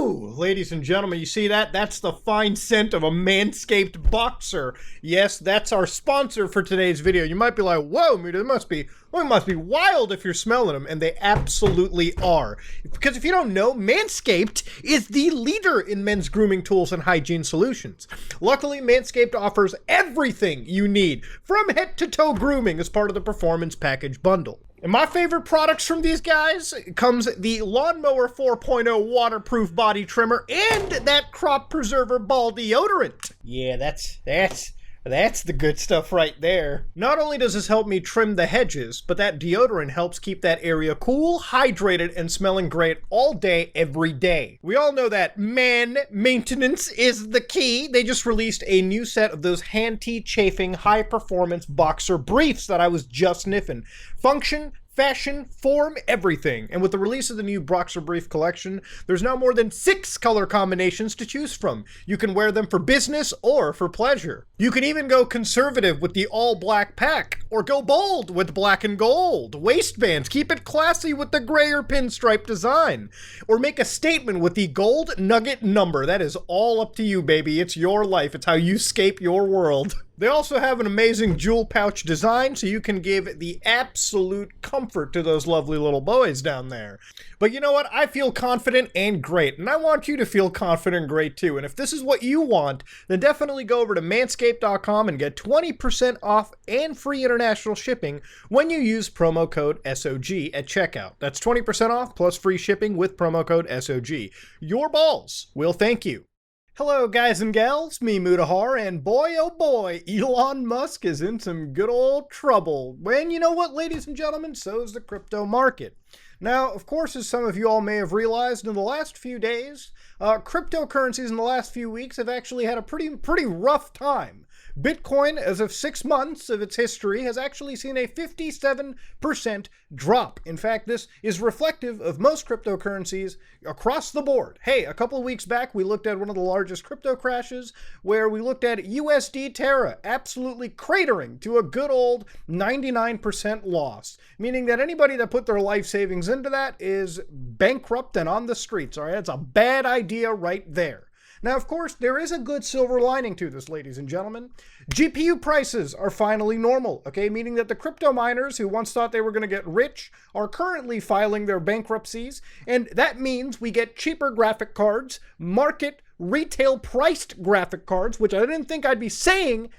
Woo! Ladies and gentlemen, you see that? That's the fine scent of a Manscaped boxer. Yes, that's our sponsor for today's video. You might be like, whoa, it must be wild if you're smelling them, and they absolutely are. Because if you don't know, Manscaped is the leader in men's grooming tools and hygiene solutions. Luckily, Manscaped offers everything you need from head to toe grooming as part of the Performance Package bundle. And my favorite products from these guys comes the Lawnmower 4.0 waterproof body trimmer and that crop preserver ball deodorant. Yeah, that's the good stuff right there. Not only does this help me trim the hedges, but that deodorant helps keep that area cool, hydrated, and smelling great all day, every day. We all know that man maintenance is the key. They just released a new set of those anti-chafing, high-performance boxer briefs that I was just sniffing. Function, fashion, form, everything. And with the release of the new Boxer Brief collection, there's now more than 6 color combinations to choose from. You can wear them for business or for pleasure. You can even go conservative with the all-black pack, or go bold with black and gold. Waistbands, keep it classy with the gray or pinstripe design. Or make a statement with the gold nugget number. That is all up to you, baby. It's your life. It's how you scape your world. They also have an amazing jewel pouch design, so you can give the absolute comfort to those lovely little boys down there. But you know what? I feel confident and great, and I want you to feel confident and great too. And if this is what you want, then definitely go over to manscaped.com and get 20% off and free international shipping when you use promo code SOG at checkout. That's 20% off plus free shipping with promo code SOG. Your balls will thank you. Hello guys and gals, me Mutahar, and boy oh boy, Elon Musk is in some good old trouble. And you know what, ladies and gentlemen, so is the crypto market. Now, of course, as some of you all may have realized, in the last few days, cryptocurrencies in the last few weeks have actually had a pretty rough time. Bitcoin, as of 6 months of its history, has actually seen a 57% drop. In fact, this is reflective of most cryptocurrencies across the board. Hey, a couple of weeks back, we looked at one of the largest crypto crashes, where we looked at USD Terra absolutely cratering to a good old 99% loss, meaning that anybody that put their life savings into that is bankrupt and on the streets, all right? It's a bad idea right there. Now, of course, there is a good silver lining to this, ladies and gentlemen. GPU prices are finally normal, okay? Meaning that the crypto miners who once thought they were going to get rich are currently filing their bankruptcies, and that means we get cheaper graphic cards, market, retail-priced graphic cards, which I didn't think I'd be saying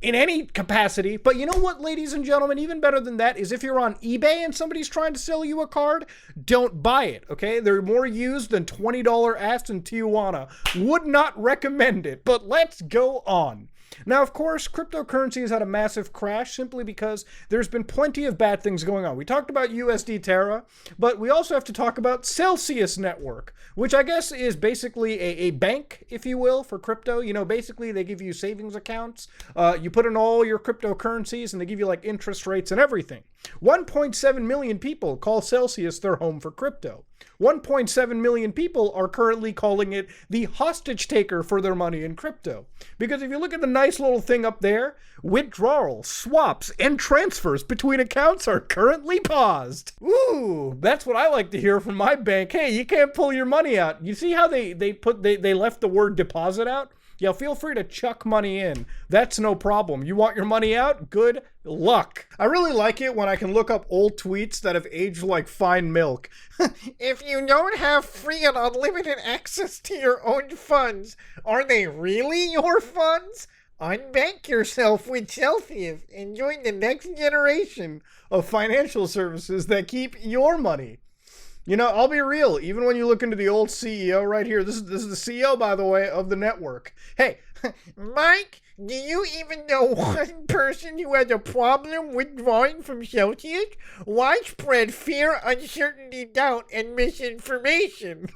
in any capacity. But you know what, ladies and gentlemen, even better than that is if you're on eBay and somebody's trying to sell you a card, don't buy it, okay? They're more used than $20 ass in Tijuana. Would not recommend it, but let's go on. Now, of course, cryptocurrency has had a massive crash simply because there's been plenty of bad things going on. We talked about USD Terra, but we also have to talk about Celsius Network, which I guess is basically a bank, if you will, for crypto. You know, basically they give you savings accounts. You put in all your cryptocurrencies and they give you like interest rates and everything. 1.7 million people call Celsius their home for crypto. 1.7 million people are currently calling it the hostage taker for their money in crypto. Because if you look at the nice little thing up there, withdrawals, swaps, and transfers between accounts are currently paused. Ooh, that's what I like to hear from my bank. Hey, you can't pull your money out. You see how they left the word deposit out? Yeah, feel free to chuck money in. That's no problem. You want your money out? Good luck. I really like it when I can look up old tweets that have aged like fine milk. If you don't have free and unlimited access to your own funds, are they really your funds? Unbank yourself with Celsius and join the next generation of financial services that keep your money. You know, I'll be real, even when you look into the old CEO right here, this is the CEO, by the way, of the network. Hey, Mike, do you even know one person who has a problem withdrawing from Celsius? Widespread fear, uncertainty, doubt, and misinformation.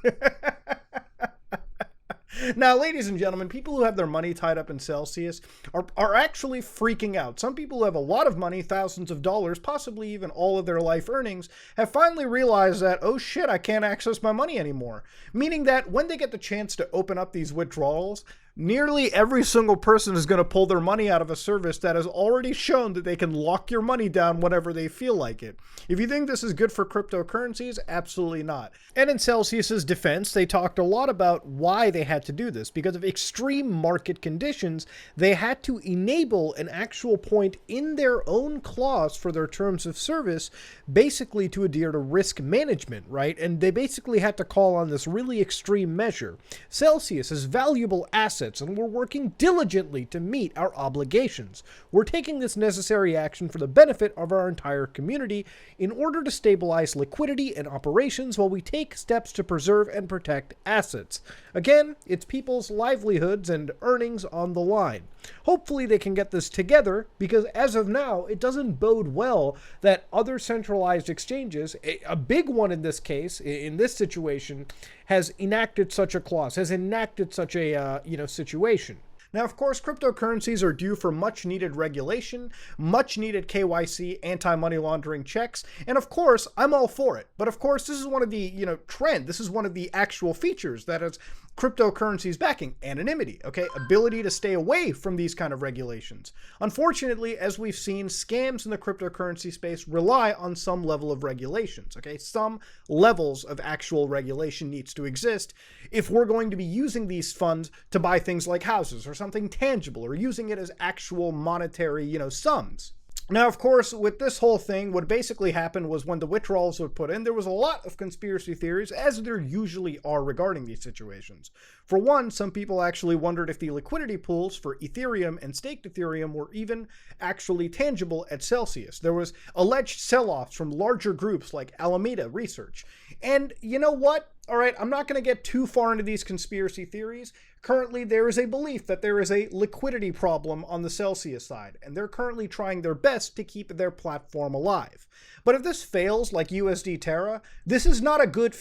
Now, ladies and gentlemen, people who have their money tied up in Celsius are actually freaking out. Some people who have a lot of money, thousands of dollars, possibly even all of their life earnings, have finally realized that, oh shit, I can't access my money anymore. Meaning that when they get the chance to open up these withdrawals, Nearly every single person is going to pull their money out of a service that has already shown that they can lock your money down whenever they feel like it. If you think this is good for cryptocurrencies, absolutely not. And in Celsius's defense, they talked a lot about why they had to do this. Because of extreme market conditions, they had to enable an actual point in their own clause for their terms of service, basically to adhere to risk management, right? And they basically had to call on this really extreme measure. Celsius is valuable assets, and we're working diligently to meet our obligations. We're taking this necessary action for the benefit of our entire community in order to stabilize liquidity and operations while we take steps to preserve and protect assets. Again, it's people's livelihoods and earnings on the line. Hopefully they can get this together, because as of now, it doesn't bode well that other centralized exchanges, a big one in this case, in this situation, has enacted such a clause, has enacted such a situation. Now, of course, cryptocurrencies are due for much needed regulation, much needed KYC, anti-money laundering checks, and of course, I'm all for it. But of course, this is one of the, this is one of the actual features that is cryptocurrencies backing: anonymity, okay? Ability to stay away from these kind of regulations. Unfortunately, as we've seen, scams in the cryptocurrency space rely on some level of regulations, okay? Some levels of actual regulation needs to exist if we're going to be using these funds to buy things like houses or something tangible, or using it as actual monetary, sums. Now, of course, with this whole thing, what basically happened was when the withdrawals were put in, there was a lot of conspiracy theories, as there usually are regarding these situations. For one, some people actually wondered if the liquidity pools for Ethereum and staked Ethereum were even actually tangible at Celsius. There was alleged sell-offs from larger groups like Alameda Research. And you know what? All right, I'm not going to get too far into these conspiracy theories. Currently, there is a belief that there is a liquidity problem on the Celsius side, and they're currently trying their best to keep their platform alive. But if this fails, like USD Terra, this is not a good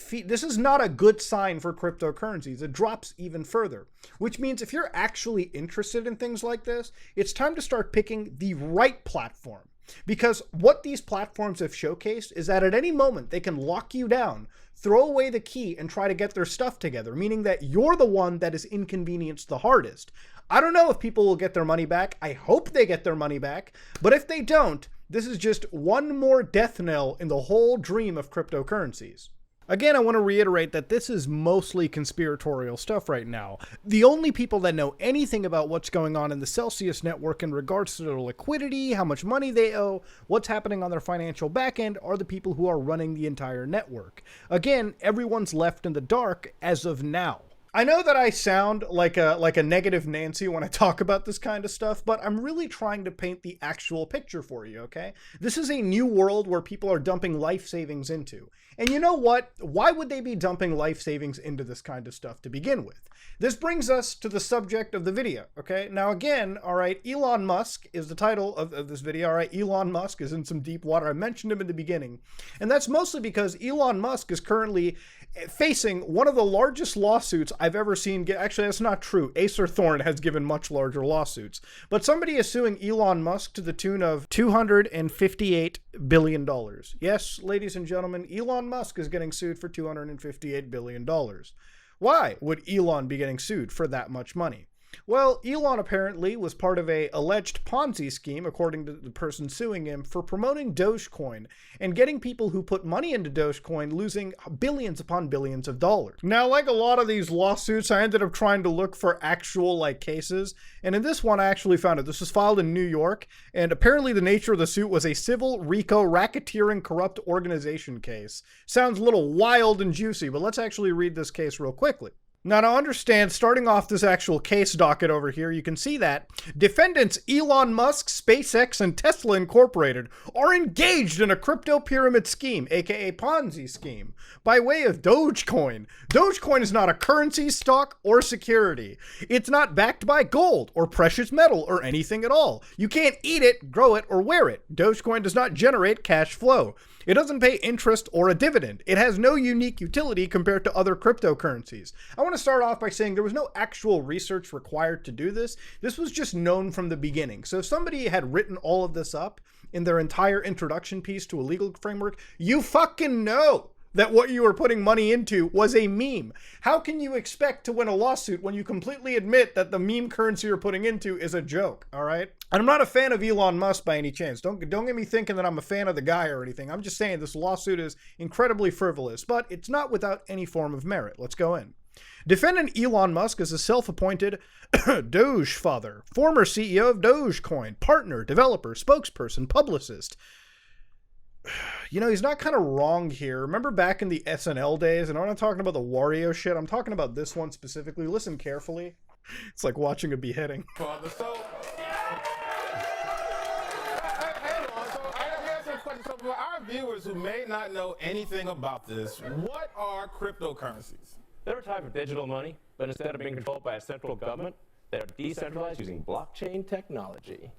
sign for cryptocurrencies. It drops even further, which means if you're actually interested in things like this, it's time to start picking the right platform. Because what these platforms have showcased is that at any moment they can lock you down, throw away the key, and try to get their stuff together, meaning that you're the one that is inconvenienced the hardest. I don't know if people will get their money back. I hope they get their money back. But if they don't, this is just one more death knell in the whole dream of cryptocurrencies. Again, I want to reiterate that this is mostly conspiratorial stuff right now. The only people that know anything about what's going on in the Celsius network in regards to their liquidity, how much money they owe, what's happening on their financial backend, are the people who are running the entire network. Again, everyone's left in the dark as of now. I know that I sound like a negative Nancy when I talk about this kind of stuff, but I'm really trying to paint the actual picture for you, okay? This is a new world where people are dumping life savings into. And you know what? Why would they be dumping life savings into this kind of stuff to begin with? This brings us to the subject of the video, okay? Now again, all right, Elon Musk is the title of this video, all right? Elon Musk is in some deep water. I mentioned him in the beginning. And that's mostly because Elon Musk is currently facing one of the largest lawsuits I've ever seen. Actually, that's not true. Acer Thorn has given much larger lawsuits. But somebody is suing Elon Musk to the tune of $258 billion. Yes, ladies and gentlemen, Elon Musk is getting sued for $258 billion. Why would Elon be getting sued for that much money? Well, Elon apparently was part of an alleged Ponzi scheme, according to the person suing him, for promoting Dogecoin and getting people who put money into Dogecoin losing billions upon billions of dollars. Now, like a lot of these lawsuits, I ended up trying to look for actual cases, and in this one I actually found it. This was filed in New York, and apparently the nature of the suit was a civil RICO racketeering corrupt organization case. Sounds a little wild and juicy, but let's actually read this case real quickly. Now, to understand, starting off this actual case docket over here, you can see that defendants Elon Musk, SpaceX, and Tesla Incorporated are engaged in a crypto pyramid scheme, aka Ponzi scheme, by way of Dogecoin. Dogecoin is not a currency, stock, or security. It's not backed by gold or precious metal or anything at all. You can't eat it, grow it, or wear it. Dogecoin does not generate cash flow. It doesn't pay interest or a dividend. It has no unique utility compared to other cryptocurrencies. I want to start off by saying there was no actual research required to do this. This was just known from the beginning. So if somebody had written all of this up in their entire introduction piece to a legal framework, you fucking know that what you were putting money into was a meme. How can you expect to win a lawsuit when you completely admit that the meme currency you're putting into is a joke, all right? And I'm not a fan of Elon Musk by any chance. Don't get me thinking that I'm a fan of the guy or anything. I'm just saying this lawsuit is incredibly frivolous, but it's not without any form of merit. Let's go in. Defendant Elon Musk is a self-appointed Doge father, former CEO of Dogecoin, partner, developer, spokesperson, publicist. You know, he's not kind of wrong here. Remember back in the SNL days, and I'm not talking about the Wario shit, I'm talking about this one specifically. Listen carefully. It's like watching a beheading. Father, so, so for our viewers who may not know anything about this, what are cryptocurrencies? They're a type of digital money, but instead of being controlled by a central government, they're decentralized using blockchain technology.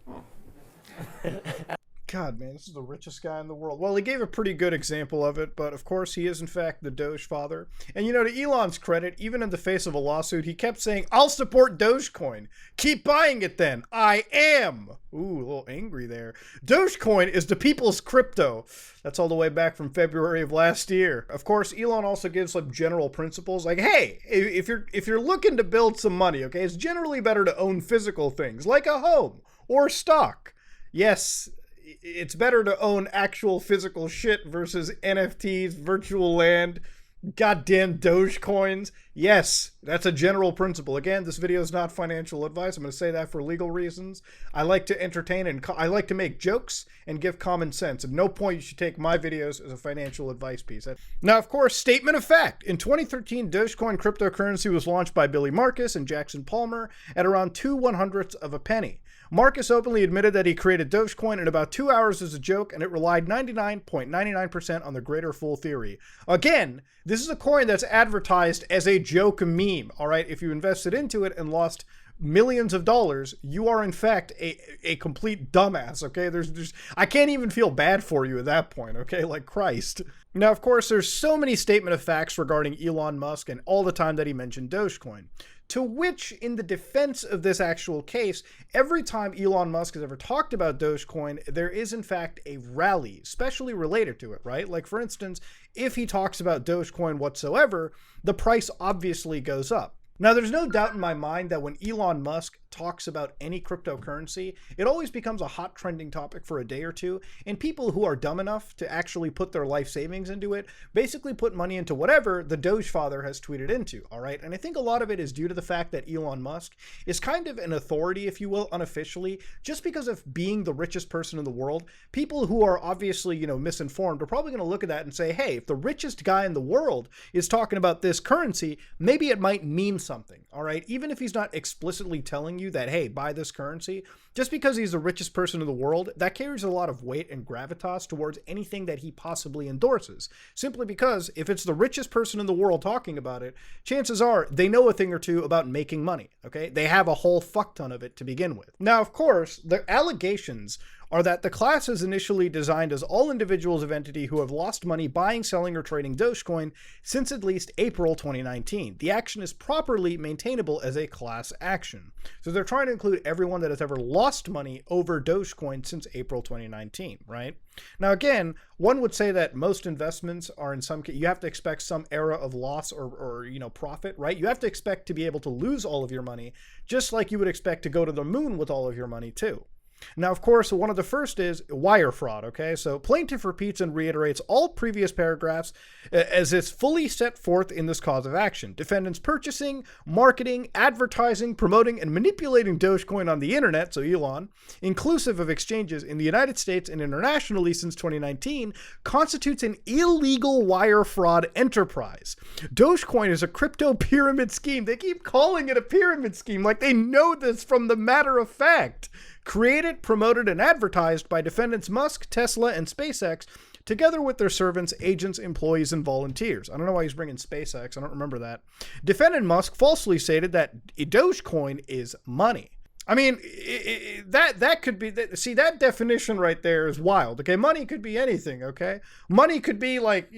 God, man, this is the richest guy in the world. Well, he gave a pretty good example of it, but of course he is in fact the Doge father. And you know, to Elon's credit, even in the face of a lawsuit, he kept saying, I'll support Dogecoin. Keep buying it then. I am. Ooh, a little angry there. Dogecoin is the people's crypto. That's all the way back from February of last year. Of course, Elon also gives some general principles like, hey, if you're looking to build some money, okay, it's generally better to own physical things like a home or stock. Yes, it's better to own actual physical shit versus NFTs, virtual land, goddamn Dogecoins. Yes, that's a general principle. Again, this video is not financial advice. I'm going to say that for legal reasons. I like to entertain and I like to make jokes and give common sense. At no point you should take my videos as a financial advice piece. Now, of course, statement of fact. In 2013, Dogecoin cryptocurrency was launched by Billy Marcus and Jackson Palmer at around 2/100ths of a penny. Marcus openly admitted that he created Dogecoin in about 2 hours as a joke, and it relied 99.99% on the greater fool theory. Again, this is a coin that's advertised as a joke meme, all right? If you invested into it and lost millions of dollars, you are in fact a complete dumbass, okay? I can't even feel bad for you at that point, okay? Like Christ. Now, of course, there's so many statement of facts regarding Elon Musk and all the time that he mentioned Dogecoin. To which, in the defense of this actual case, every time Elon Musk has ever talked about Dogecoin, there is in fact a rally, especially related to it, right? Like, for instance, if he talks about Dogecoin whatsoever, the price obviously goes up. Now, there's no doubt in my mind that when Elon Musk talks about any cryptocurrency, it always becomes a hot trending topic for a day or two, and people who are dumb enough to actually put their life savings into it basically put money into whatever the Doge father has tweeted into, all right? And I think a lot of it is due to the fact that Elon Musk is kind of an authority, if you will, unofficially, just because of being the richest person in the world. People who are obviously, you know, misinformed are probably going to look at that and say, hey, if the richest guy in the world is talking about this currency, maybe it might mean something, all right? Even if he's not explicitly telling you that, hey, buy this currency, just because he's the richest person in the world, that carries a lot of weight and gravitas towards anything that he possibly endorses. Simply because if it's the richest person in the world talking about it, chances are they know a thing or two about making money, okay? They have a whole fuck ton of it to begin with. Now, of course, the allegations are that the class is initially designed as all individuals of entity who have lost money buying, selling, or trading Dogecoin since at least April 2019. The action is properly maintainable as a class action. So they're trying to include everyone that has ever lost money over Dogecoin since April 2019, right? Now, again, one would say that most investments are in some case, you have to expect some era of loss or you know, profit, right? You have to expect to be able to lose all of your money, just like you would expect to go to the moon with all of your money too. Now, of course, one of the first is wire fraud, okay? So plaintiff repeats and reiterates all previous paragraphs as is fully set forth in this cause of action. Defendants purchasing, marketing, advertising, promoting, and manipulating Dogecoin on the internet, so Elon, inclusive of exchanges in the United States and internationally since 2019, constitutes an illegal wire fraud enterprise. Dogecoin is a crypto pyramid scheme. They keep calling it a pyramid scheme like they know this from the matter of fact. Created, promoted, and advertised by defendants Musk, Tesla, and SpaceX, together with their servants, agents, employees, and volunteers. I don't know why he's bringing SpaceX. I don't remember that. Defendant Musk falsely stated that Dogecoin is money. I mean, that could be, see, that definition right there is wild, okay? Money could be anything, okay? Money could be like,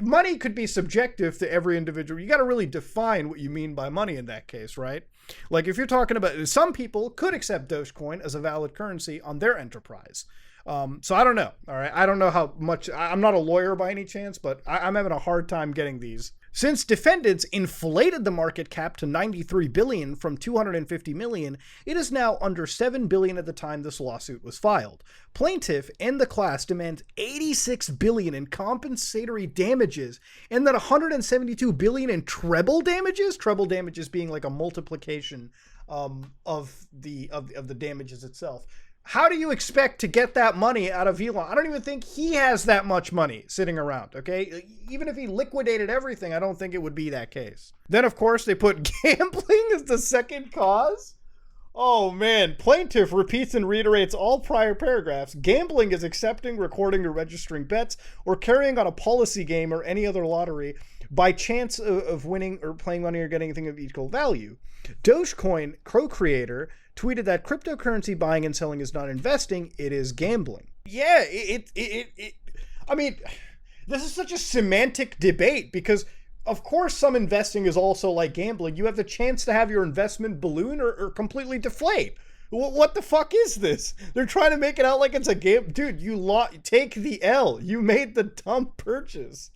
money could be subjective to every individual. You got to really define what you mean by money in that case, right? Like if you're talking about, some people could accept Dogecoin as a valid currency on their enterprise. So I don't know. All right. I don't know how much. I'm not a lawyer by any chance, but I'm having a hard time getting these. Since defendants inflated the market cap to 93 billion from 250 million, it is now under 7 billion at the time this lawsuit was filed. Plaintiff and the class demand 86 billion in compensatory damages and then 172 billion in treble damages. Treble damages being like a multiplication of the damages itself. How do you expect to get that money out of Elon? I don't even think he has that much money sitting around, okay? Even if he liquidated everything, I don't think it would be that case. Then, of course, they put gambling as the second cause. Oh, man. Plaintiff repeats and reiterates all prior paragraphs. Gambling is accepting, recording, or registering bets, or carrying on a policy game or any other lottery by chance of winning or playing money or getting anything of equal value. Dogecoin co-creator tweeted that cryptocurrency buying and selling is not investing, it is gambling. Yeah, I mean, this is such a semantic debate because of course some investing is also like gambling. You have the chance to have your investment balloon or completely deflate. What the fuck is this? They're trying to make it out like it's a game. Dude, take the L. You made the dumb purchase.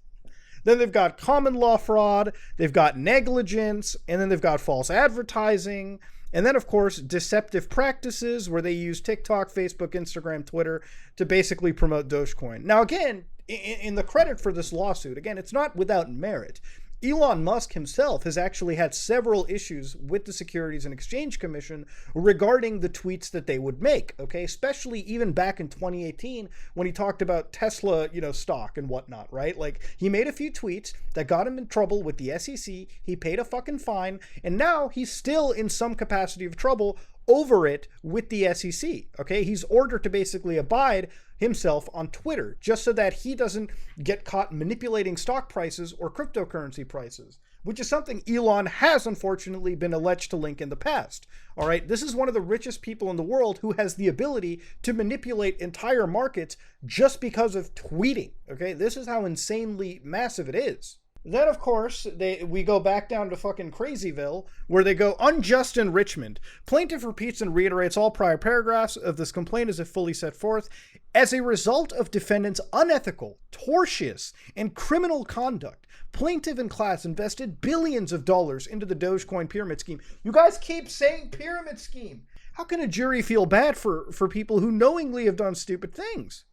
Then they've got common law fraud, they've got negligence, and then they've got false advertising. And then, of course, deceptive practices where they use TikTok, Facebook, Instagram, Twitter to basically promote Dogecoin. Now, again, in the credit for this lawsuit, again, it's not without merit. Elon Musk himself has actually had several issues with the Securities and Exchange Commission regarding the tweets that they would make, okay? Especially even back in 2018 when he talked about Tesla, stock and whatnot, right? Like, he made a few tweets that got him in trouble with the SEC. He paid a fucking fine, and now he's still in some capacity of trouble over it with the SEC, okay? He's ordered to basically abide himself on Twitter just so that he doesn't get caught manipulating stock prices or cryptocurrency prices, which is something Elon has unfortunately been alleged to link in the past. All right, this is one of the richest people in the world who has the ability to manipulate entire markets just because of tweeting, okay? This is how insanely massive it is. Then, of course, we go back down to fucking Crazyville, where they go unjust enrichment. Plaintiff repeats and reiterates all prior paragraphs of this complaint as if fully set forth. As a result of defendants' unethical, tortious, and criminal conduct, plaintiff and class invested billions of dollars into the Dogecoin pyramid scheme. You guys keep saying pyramid scheme. How can a jury feel bad for people who knowingly have done stupid things?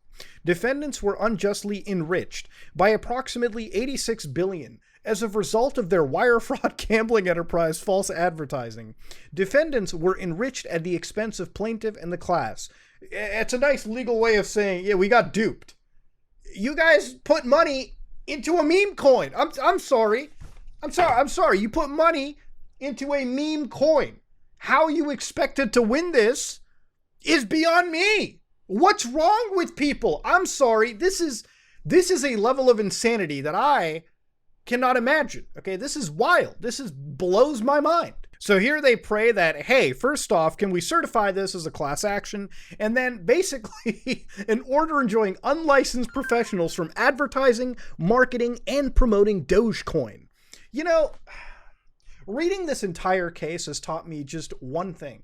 Defendants were unjustly enriched by approximately 86 billion as a result of their wire fraud gambling enterprise false advertising. Defendants were enriched at the expense of plaintiff and the class. It's a nice legal way of saying, yeah, we got duped. You guys put money into a meme coin. I'm sorry. You put money into a meme coin. How you expected to win this is beyond me. What's wrong with people? I'm sorry. This is a level of insanity that I cannot imagine. Okay, this is wild. Blows my mind. So here they pray that, hey, first off, can we certify this as a class action? And then basically an order enjoining unlicensed professionals from advertising, marketing, and promoting Dogecoin. Reading this entire case has taught me just one thing.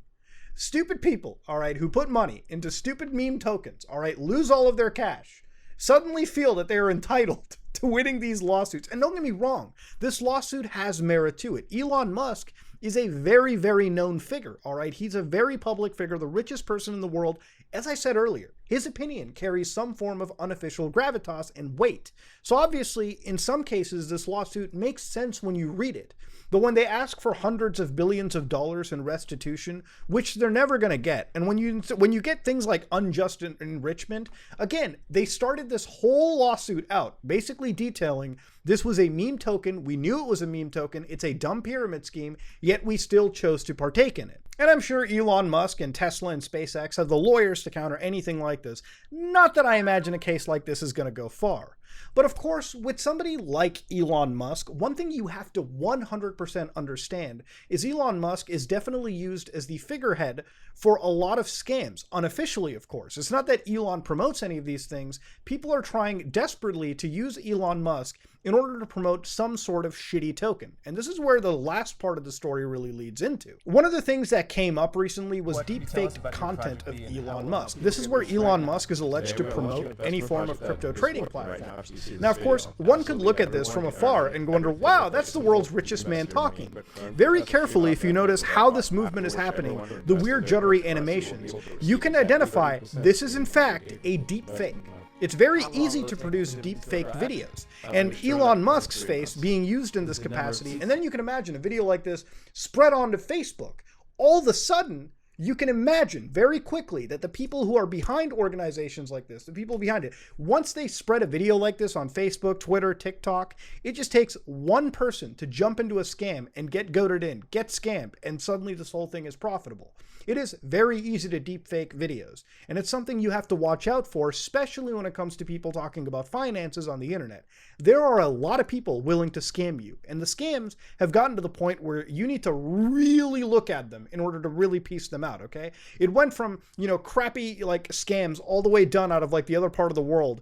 Stupid people, all right, who put money into stupid meme tokens, all right, lose all of their cash, suddenly feel that they are entitled to winning these lawsuits. And don't get me wrong, this lawsuit has merit to it. Elon Musk is a very, very known figure, all right? He's a very public figure, the richest person in the world. As I said earlier, his opinion carries some form of unofficial gravitas and weight. So obviously, in some cases, this lawsuit makes sense when you read it. But when they ask for hundreds of billions of dollars in restitution, which they're never going to get, and when you get things like unjust enrichment, again, they started this whole lawsuit out basically detailing this was a meme token. We knew it was a meme token. It's a dumb pyramid scheme, yet we still chose to partake in it. And I'm sure Elon Musk and Tesla and SpaceX have the lawyers to counter anything like this. Not that I imagine a case like this is going to go far. But of course, with somebody like Elon Musk, one thing you have to 100% understand is Elon Musk is definitely used as the figurehead for a lot of scams, unofficially, of course. It's not that Elon promotes any of these things. People are trying desperately to use Elon Musk in order to promote some sort of shitty token. And this is where the last part of the story really leads into. One of the things that came up recently was deepfaked content of Elon Musk. This is where Elon Musk is alleged to promote any form of crypto trading platforms. Now, of course, one could look at this from afar and wonder, wow, that's the world's richest man talking. Very carefully, if you notice how this movement is happening, the weird juddery animations, you can identify this is in fact a deepfake. It's very easy to produce deepfake videos, and Elon Musk's face being used in this capacity, and then you can imagine a video like this spread onto Facebook. All of a sudden, you can imagine very quickly that the people who are behind organizations like this, the people behind it, once they spread a video like this on Facebook, Twitter, TikTok, it just takes one person to jump into a scam and get goaded in, get scammed, and suddenly this whole thing is profitable. It is very easy to deepfake videos, and it's something you have to watch out for, especially when it comes to people talking about finances on the internet. There are a lot of people willing to scam you, and the scams have gotten to the point where you need to really look at them in order to really piece them out, okay? It went from, you know, crappy like scams all the way done out of like the other part of the world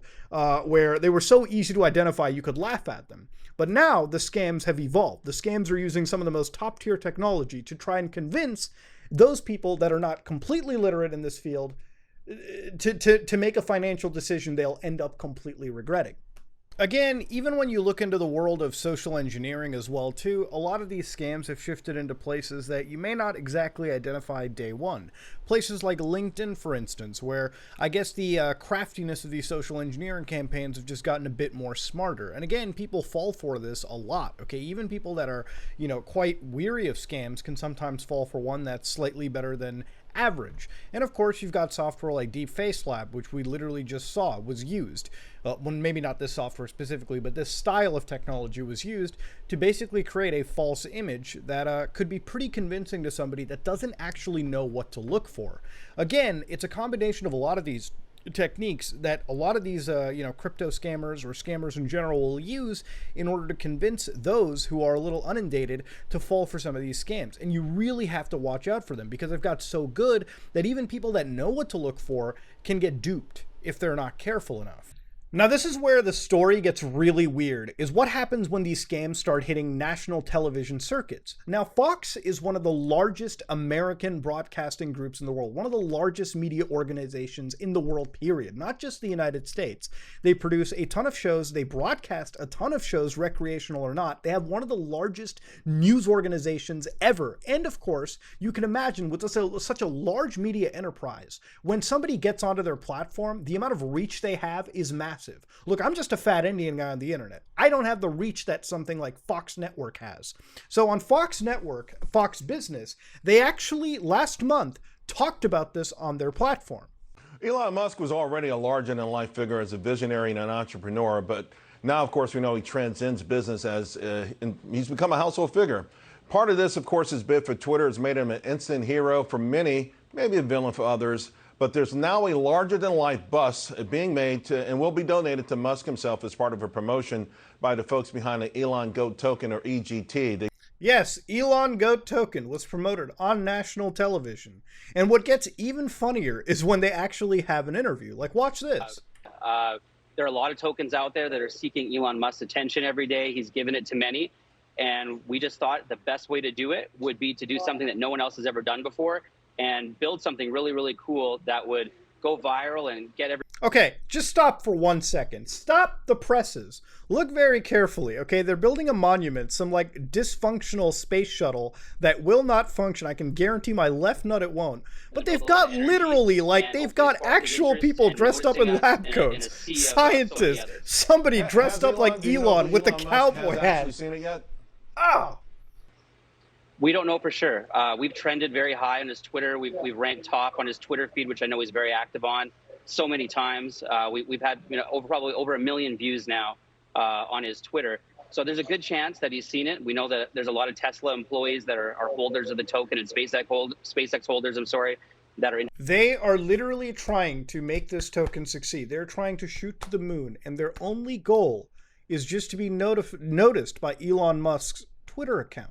where they were so easy to identify you could laugh at them. But now the scams have evolved. The scams are using some of the most top tier technology to try and convince those people that are not completely literate in this field to make a financial decision they'll end up completely regretting. Again, even when you look into the world of social engineering as well too, a lot of these scams have shifted into places that you may not exactly identify day one. Places like LinkedIn, for instance, where I guess the craftiness of these social engineering campaigns have just gotten a bit more smarter. And again, people fall for this a lot, okay? Even people that are, you know, quite weary of scams can sometimes fall for one that's slightly better than average. And of course, you've got software like Deepfakes Lab, which we literally just saw was used. Well, maybe not this software specifically, but this style of technology was used to basically create a false image that could be pretty convincing to somebody that doesn't actually know what to look for. Again, it's a combination of a lot of these techniques that a lot of these crypto scammers or scammers in general will use in order to convince those who are a little inundated to fall for some of these scams. And you really have to watch out for them because they've got so good that even people that know what to look for can get duped if they're not careful enough. Now, this is where the story gets really weird, is what happens when these scams start hitting national television circuits. Now, Fox is one of the largest American broadcasting groups in the world, one of the largest media organizations in the world, period, not just the United States. They produce a ton of shows, they broadcast a ton of shows, recreational or not. They have one of the largest news organizations ever. And of course, you can imagine with such a large media enterprise, when somebody gets onto their platform, the amount of reach they have is massive. Look, I'm just a fat Indian guy on the internet. I don't have the reach that something like Fox Network has. So on Fox Network, Fox Business, they actually last month talked about this on their platform. Elon Musk was already a larger-than-life figure as a visionary and an entrepreneur, but now, of course, we know he transcends business as he's become a household figure. Part of this, of course, his bid for Twitter has made him an instant hero for many, maybe a villain for others. But there's now a larger-than-life bus being made and will be donated to Musk himself as part of a promotion by the folks behind the Elon GOAT Token, or EGT. Yes, Elon GOAT Token was promoted on national television. And what gets even funnier is when they actually have an interview. Like, watch this. There are a lot of tokens out there that are seeking Elon Musk's attention every day. He's given it to many. And we just thought the best way to do it would be to do something that no one else has ever done before, and build something really, really cool that would go viral and get every... Okay, just stop for 1 second. Stop the presses. Look very carefully, okay? They're building a monument, some like dysfunctional space shuttle that will not function. I can guarantee my left nut it won't. But they've got literally, like, they've got actual people dressed up in lab coats. Scientists. Somebody dressed up like Elon with the cowboy hat. You seen it yet? Oh! We don't know for sure. We've trended very high on his Twitter. We've ranked top on his Twitter feed, which I know he's very active on, so many times. We've had probably over 1 million views now on his Twitter. So there's a good chance that he's seen it. We know that there's a lot of Tesla employees that are holders of the token, and SpaceX holders, that are in. They are literally trying to make this token succeed. They're trying to shoot to the moon, and their only goal is just to be noticed by Elon Musk's Twitter account.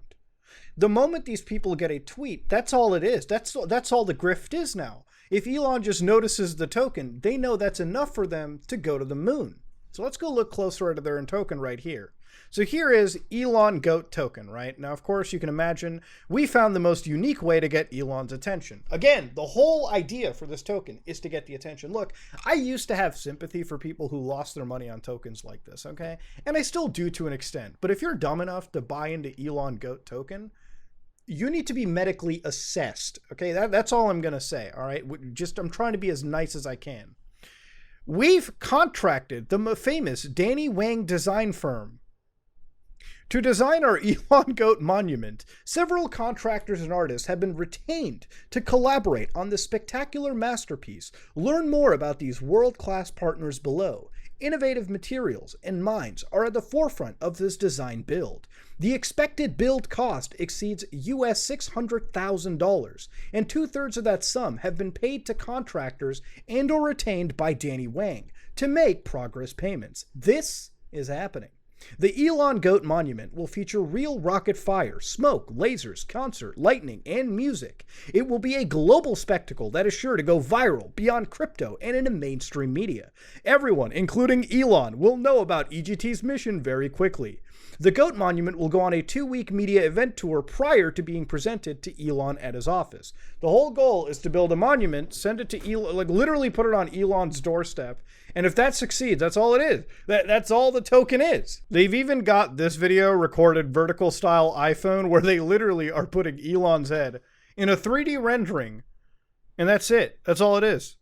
The moment these people get a tweet, that's all it is. That's all the grift is now. If Elon just notices the token, they know that's enough for them to go to the moon. So let's go look closer at their token right here. So here is Elon GOAT Token, right? Now, of course, you can imagine we found the most unique way to get Elon's attention. Again, the whole idea for this token is to get the attention. Look, I used to have sympathy for people who lost their money on tokens like this, okay? And I still do to an extent. But if you're dumb enough to buy into Elon GOAT Token, you need to be medically assessed, okay? That's all I'm going to say, all right? I'm trying to be as nice as I can. We've contracted the famous Danny Wang design firm to design our Elon GOAT monument. Several contractors and artists have been retained to collaborate on this spectacular masterpiece. Learn more about these world-class partners below. Innovative materials and minds are at the forefront of this design build. The expected build cost exceeds US $600,000, and 2/3 of that sum have been paid to contractors and or retained by Danny Wang to make progress payments. This is happening. The Elon GOAT monument will feature real rocket fire, smoke, lasers, concert, lightning, and music. It will be a global spectacle that is sure to go viral beyond crypto and into mainstream media. Everyone, including Elon, will know about EGT's mission very quickly. The GOAT monument will go on a 2-week media event tour prior to being presented to Elon at his office. The whole goal is to build a monument, send it to Elon, like literally put it on Elon's doorstep, and if that succeeds, that's all it is. That's all the token is. They've even got this video recorded vertical style iPhone where they literally are putting Elon's head in a 3D rendering, and that's it. That's all it is.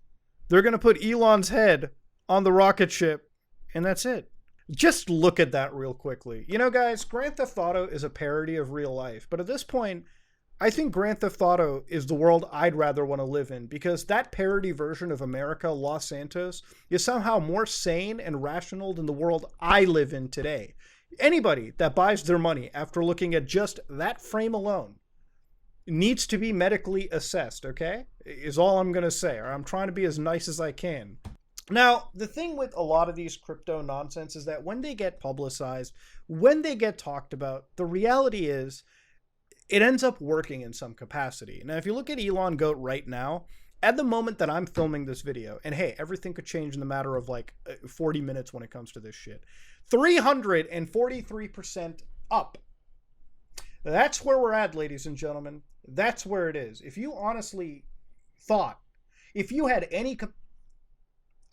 They're going to put Elon's head on the rocket ship, and that's it. Just look at that real quickly. You know, guys, Grand Theft Auto is a parody of real life, but at this point, I think Grand Theft Auto is the world I'd rather want to live in, because that parody version of America, Los Santos, is somehow more sane and rational than the world I live in today. Anybody that buys their money after looking at just that frame alone needs to be medically assessed, okay? Is all I'm going to say, or I'm trying to be as nice as I can. Now, the thing with a lot of these crypto nonsense is that when they get publicized, when they get talked about, the reality is it ends up working in some capacity. Now, if you look at Elon GOAT right now, at the moment that I'm filming this video, and hey, everything could change in the matter of like 40 minutes when it comes to this shit, 343% up. That's where we're at, ladies and gentlemen. That's where it is. If you honestly thought, if you had any...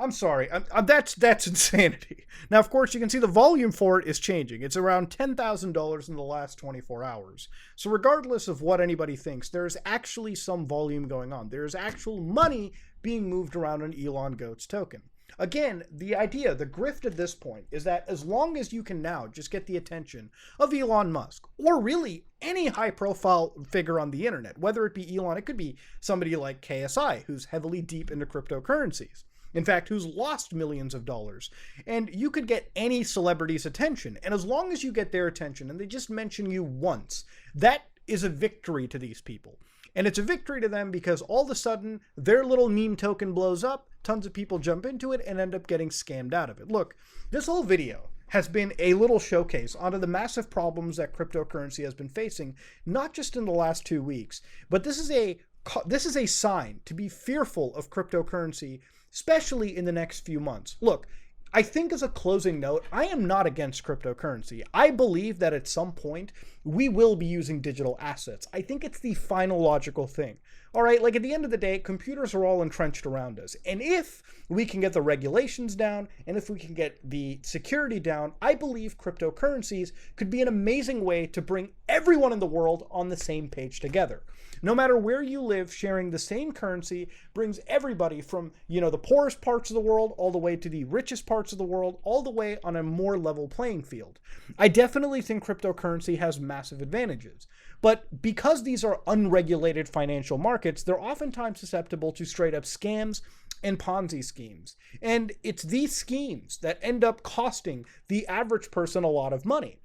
I'm sorry, that's insanity. Now, of course, you can see the volume for it is changing. It's around $10,000 in the last 24 hours. So regardless of what anybody thinks, there's actually some volume going on. There's actual money being moved around on Elon GOAT's token. Again, the idea, the grift at this point, is that as long as you can now just get the attention of Elon Musk, or really any high-profile figure on the internet, whether it be Elon, it could be somebody like KSI, who's heavily deep into cryptocurrencies. In fact, who's lost millions of dollars. And you could get any celebrity's attention. And as long as you get their attention and they just mention you once, that is a victory to these people. And it's a victory to them because all of a sudden their little meme token blows up, tons of people jump into it and end up getting scammed out of it. Look, this whole video has been a little showcase onto the massive problems that cryptocurrency has been facing, not just in the last 2 weeks, but this is a sign to be fearful of cryptocurrency, especially in the next few months. Look, I think as a closing note, I am not against cryptocurrency. I believe that at some point we will be using digital assets. I think it's the final logical thing. All right, like at the end of the day, computers are all entrenched around us. And if we can get the regulations down and if we can get the security down, I believe cryptocurrencies could be an amazing way to bring everyone in the world on the same page together. No matter where you live, sharing the same currency brings everybody from, the poorest parts of the world all the way to the richest parts of the world, all the way on a more level playing field. I definitely think cryptocurrency has massive advantages. But because these are unregulated financial markets, they're oftentimes susceptible to straight up scams and Ponzi schemes. And it's these schemes that end up costing the average person a lot of money.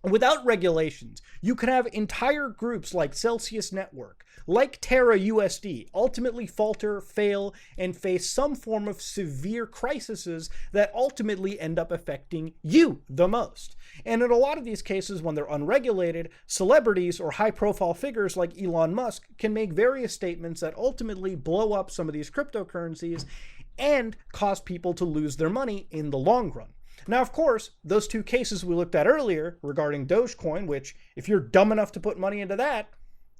Without regulations, you could have entire groups like Celsius Network, like Terra USD, ultimately falter, fail, and face some form of severe crises that ultimately end up affecting you the most. And in a lot of these cases, when they're unregulated, celebrities or high-profile figures like Elon Musk can make various statements that ultimately blow up some of these cryptocurrencies and cause people to lose their money in the long run. Now, of course, those two cases we looked at earlier regarding Dogecoin, which if you're dumb enough to put money into that,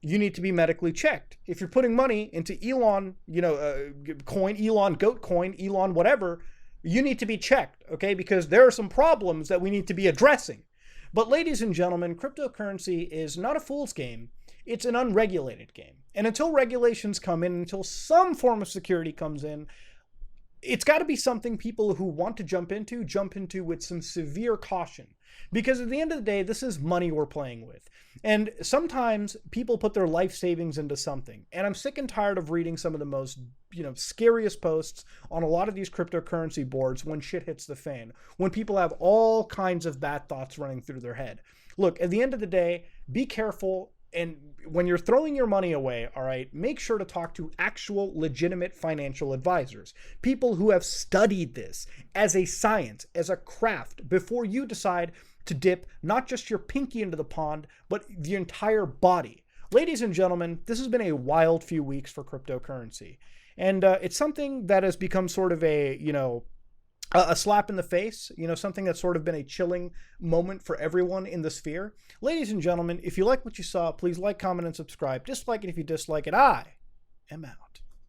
you need to be medically checked. If you're putting money into Elon, coin, Elon GOAT Coin, Elon whatever, you need to be checked, okay? Because there are some problems that we need to be addressing. But ladies and gentlemen, cryptocurrency is not a fool's game. It's an unregulated game. And until regulations come in, until some form of security comes in, it's got to be something people who want to jump into with some severe caution. Because at the end of the day, this is money we're playing with. And sometimes people put their life savings into something. And I'm sick and tired of reading some of the most, scariest posts on a lot of these cryptocurrency boards when shit hits the fan. When people have all kinds of bad thoughts running through their head. Look, at the end of the day, be careful. And when you're throwing your money away, all right, make sure to talk to actual legitimate financial advisors, people who have studied this as a science, as a craft, before you decide to dip not just your pinky into the pond, but the entire body. Ladies and gentlemen, this has been a wild few weeks for cryptocurrency. And it's something that has become sort of a slap in the face, something that's sort of been a chilling moment for everyone in the sphere. Ladies and gentlemen, if you like what you saw, please like, comment, and subscribe. Dislike it if you dislike it. I am out.